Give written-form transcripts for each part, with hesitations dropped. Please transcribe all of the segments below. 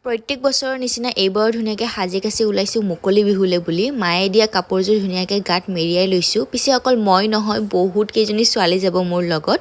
প্ৰত্যেক বছৰৰ নিচিনা এইবাৰ ধুনীয়াকৈ সাজি কাচি ওলাইছোঁ মুকলি বিহুলে বুলি মায়ে দিয়া কাপোৰযোৰ ধুনীয়াকৈ গাত মেৰিয়াই লৈছোঁ। পিছে অকল মই নহয় বহুত কেইজনী ছোৱালী যাব মোৰ লগত।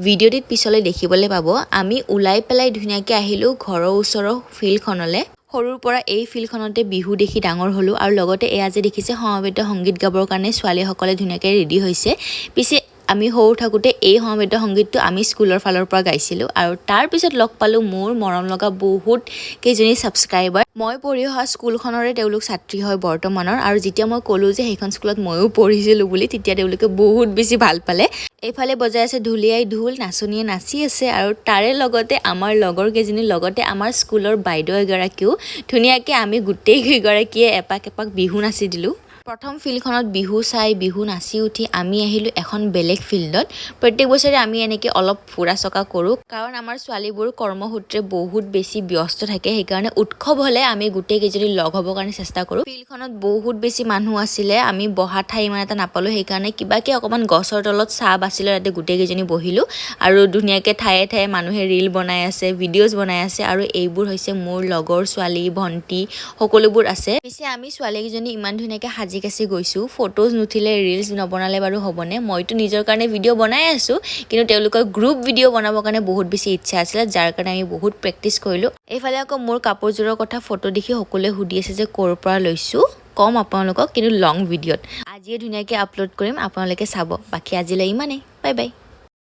ভিডিঅ'টিত পিছলৈ দেখিবলৈ পাব। আমি ওলাই পেলাই ধুনীয়াকৈ আহিলোঁ ঘৰৰ ওচৰৰ ফিল্ডখনলৈ। সৰুৰ পৰা এই ফিল্ডখনতে বিহু দেখি ডাঙৰ হ'লোঁ আৰু লগতে এয়া যে দেখিছে সমবেত সংগীত গাবৰ কাৰণে ছোৱালীসকলে ধুনীয়াকৈ ৰেডি হৈছে। পিছে আমি সৰু থাকোঁতে এই সমবেত সংগীতটো আমি স্কুলৰ ফালৰ পৰা গাইছিলোঁ আৰু তাৰপিছত লগ পালোঁ মোৰ মৰম লগা বহুত কেইজনী ছাবস্ক্ৰাইবাৰ। মই পঢ়ি অহা স্কুলখনৰে তেওঁলোক ছাত্ৰী হয় বৰ্তমানৰ আৰু যেতিয়া মই ক'লোঁ যে সেইখন স্কুলত ময়ো পঢ়িছিলোঁ বুলি তেতিয়া তেওঁলোকে বহুত বেছি ভাল পালে। এইফালে বজাই আছে ঢুলীয়াই ঢোল, নাচনীয়ে নাচি আছে আৰু তাৰে লগতে আমাৰ লগৰ কেইজনীৰ লগতে আমাৰ স্কুলৰ বাইদেউ এগৰাকীও ধুনীয়াকৈ আমি গোটেই কেইগৰাকীয়ে এপাক এপাক বিহু নাচি দিলোঁ। প্ৰথম ফিল্ডখনত বিহু চাই বিহু নাচি উঠি আমি আহিলোঁ এখন বেলেগ ফিল্ডত। প্ৰত্যেক বছৰে আমি এনেকৈ অলপ ফুৰা চকা কৰোঁ কাৰণ আমাৰ ছোৱালীবোৰ কৰ্মসূত্ৰে বহুত বেছি ব্যস্ত থাকে। সেইকাৰণে উৎসৱ হ'লে আমি গোটেই কেইজনী লগ হ'বৰ কাৰণে চেষ্টা কৰোঁ। ফিল্ডখনত বহুত বেছি মানুহ আছিলে, আমি বহা ঠাই ইমান এটা নাপালোঁ। সেইকাৰণে কিবাকৈ অকণমান গছৰ তলত চাহ বাচিলে তাতে গোটেই কেইজনী বহিলোঁ আৰু ধুনীয়াকৈ ঠায়ে ঠায়ে মানুহে ৰীল বনাই আছে, ভিডিঅ'জ বনাই আছে আৰু এইবোৰ হৈছে মোৰ লগৰ ছোৱালী ভণ্টি সকলোবোৰ আছে। পিছে আমি ছোৱালীকেইজনী ইমান ধুনীয়াকৈ সাজি কাচি গৈছোঁ। ফটোজ নুঠিলে ৰিলচ নবনালে বাৰু হ'বনে। মইতো নিজৰ কাৰণে ভিডিঅ' বনাই আছোঁ কিন্তু তেওঁলোকৰ গ্ৰুপ ভিডিঅ' বনাবৰ কাৰণে বহুত বেছি ইচ্ছা আছিলে যাৰ কাৰণে আমি বহুত প্ৰেক্টিচ কৰিলোঁ। এইফালে আকৌ মোৰ কাপোৰযোৰৰ কথা ফটো দেখি সকলোৱে সুধি আছে যে ক'ৰ পৰা লৈছোঁ। কম আপোনালোকক কিন্তু লং ভিডিঅ'ত আজিয়ে ধুনীয়াকৈ আপলোড কৰিম, আপোনালোকে চাব। বাকী আজিলৈ ইমানেই, বাই বাই।